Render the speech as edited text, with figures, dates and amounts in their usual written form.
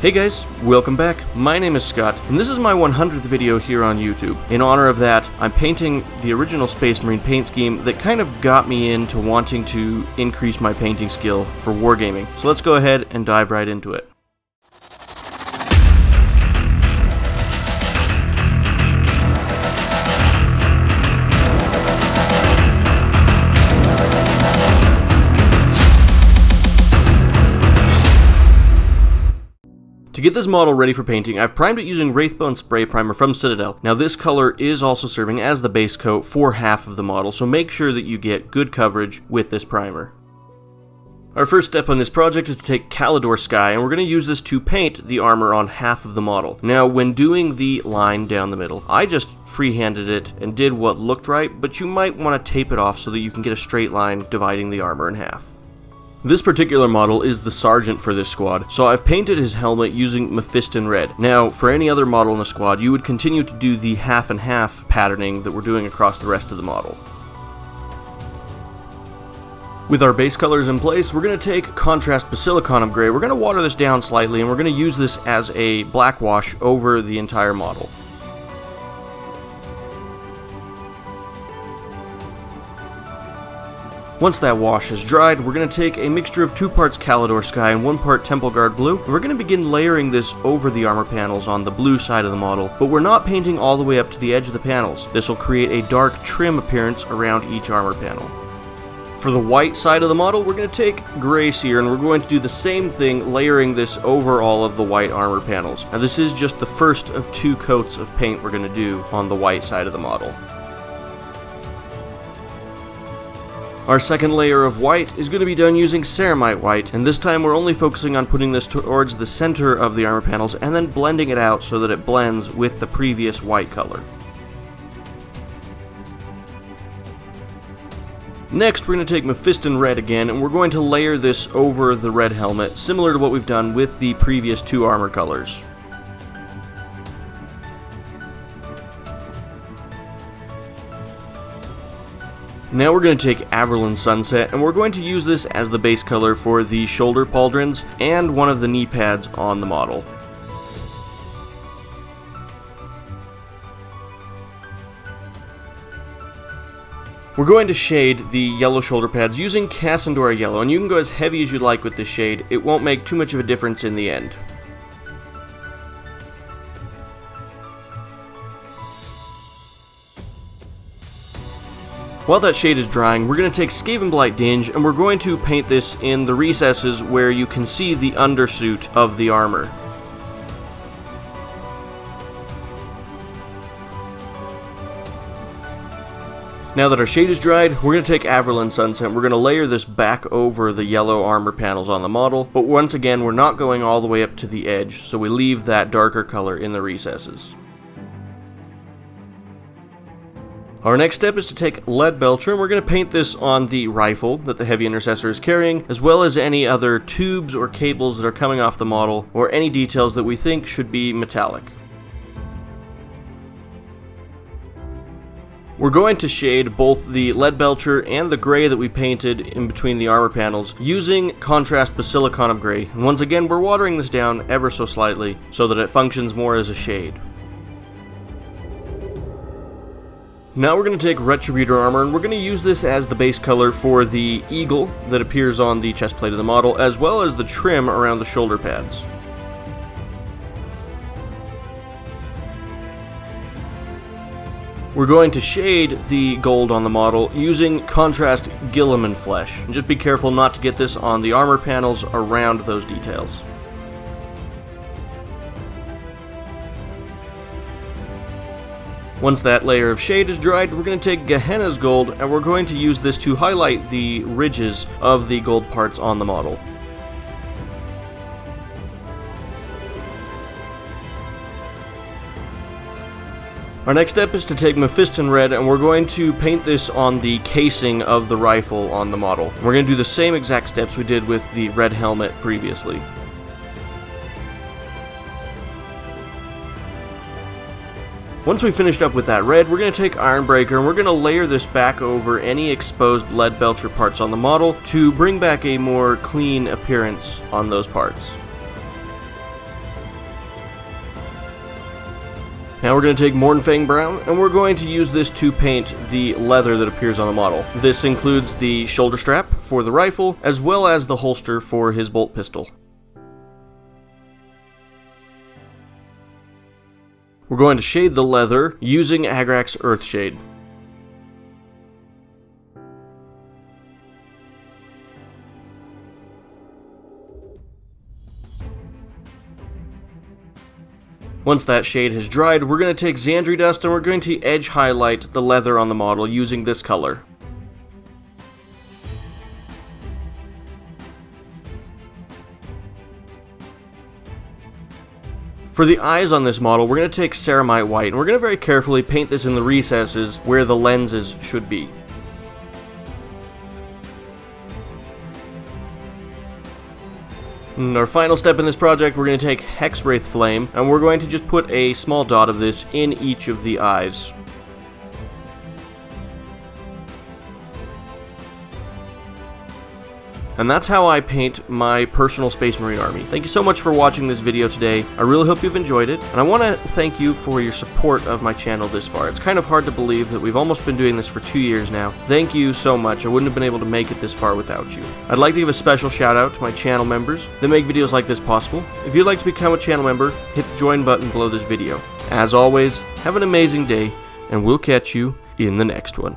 Hey guys, welcome back. My name is Scott, and this is my 100th video here on YouTube. In honor of that, I'm painting the original Space Marine paint scheme that kind of got me into wanting to increase my painting skill for wargaming. So let's go ahead and dive right into it. To get this model ready for painting, I've primed it using Wraithbone spray primer from Citadel. Now this color is also serving as the base coat for half of the model, so make sure that you get good coverage with this primer. Our first step on this project is to take Caledor Sky, and we're going to use this to paint the armor on half of the model. Now when doing the line down the middle, I just freehanded it and did what looked right, but you might want to tape it off so that you can get a straight line dividing the armor in half. This particular model is the sergeant for this squad, so I've painted his helmet using Mephiston Red. Now, for any other model in the squad, you would continue to do the half and half patterning that we're doing across the rest of the model. With our base colors in place, we're going to take contrast Basilicanum Gray. We're going to water this down slightly, and we're going to use this as a black wash over the entire model. Once that wash has dried, we're going to take a mixture of 2 parts Caledor Sky and 1 part Temple Guard Blue, and we're going to begin layering this over the armor panels on the blue side of the model, but we're not painting all the way up to the edge of the panels. This will create a dark trim appearance around each armor panel. For the white side of the model, we're going to take Gray Seer, and we're going to do the same thing, layering this over all of the white armor panels. Now this is just the first of 2 coats of paint we're going to do on the white side of the model. Our second layer of white is going to be done using Ceramite White, and this time we're only focusing on putting this towards the center of the armor panels and then blending it out so that it blends with the previous white color. Next, we're going to take Mephiston Red again, and we're going to layer this over the red helmet, similar to what we've done with the previous 2 armor colors. Now we're going to take Averland Sunset, and we're going to use this as the base color for the shoulder pauldrons and one of the knee pads on the model. We're going to shade the yellow shoulder pads using Casandora Yellow, and you can go as heavy as you'd like with this shade. It won't make too much of a difference in the end. While that shade is drying, we're going to take Skavenblight Dinge, and we're going to paint this in the recesses where you can see the undersuit of the armor. Now that our shade is dried, we're going to take Averland Sunset, and we're going to layer this back over the yellow armor panels on the model, but once again we're not going all the way up to the edge, so we leave that darker color in the recesses. Our next step is to take Leadbelcher, and we're going to paint this on the rifle that the Heavy Intercessor is carrying, as well as any other tubes or cables that are coming off the model, or any details that we think should be metallic. We're going to shade both the Leadbelcher and the gray that we painted in between the armor panels using contrast Basilicanum Gray, and once again we're watering this down ever so slightly so that it functions more as a shade. Now we're going to take Retributor Armour, and we're going to use this as the base color for the eagle that appears on the chest plate of the model, as well as the trim around the shoulder pads. We're going to shade the gold on the model using contrast Guilliman flesh. And just be careful not to get this on the armor panels around those details. Once that layer of shade is dried, we're going to take Gahenna's gold, and we're going to use this to highlight the ridges of the gold parts on the model. Our next step is to take Mephiston Red, and we're going to paint this on the casing of the rifle on the model. We're going to do the same exact steps we did with the red helmet previously. Once we finished up with that red, we're going to take Ironbreaker and we're going to layer this back over any exposed Leadbelcher parts on the model to bring back a more clean appearance on those parts. Now we're going to take Mournfang Brown, and we're going to use this to paint the leather that appears on the model. This includes the shoulder strap for the rifle, as well as the holster for his bolt pistol. We're going to shade the leather using Agrax Earthshade. Once that shade has dried, we're going to take Zandri Dust and we're going to edge highlight the leather on the model using this color. For the eyes on this model, we're going to take Ceramite White, and we're going to very carefully paint this in the recesses where the lenses should be. And our final step in this project, we're going to take Hexwraith Flame, and we're going to just put a small dot of this in each of the eyes. And that's how I paint my personal Space Marine army. Thank you so much for watching this video today. I really hope you've enjoyed it, and I want to thank you for your support of my channel this far. It's kind of hard to believe that we've almost been doing this for 2 years now. Thank you so much. I wouldn't have been able to make it this far without you. I'd like to give a special shout out to my channel members that make videos like this possible. If you'd like to become a channel member, hit the join button below this video. As always, have an amazing day, and we'll catch you in the next one.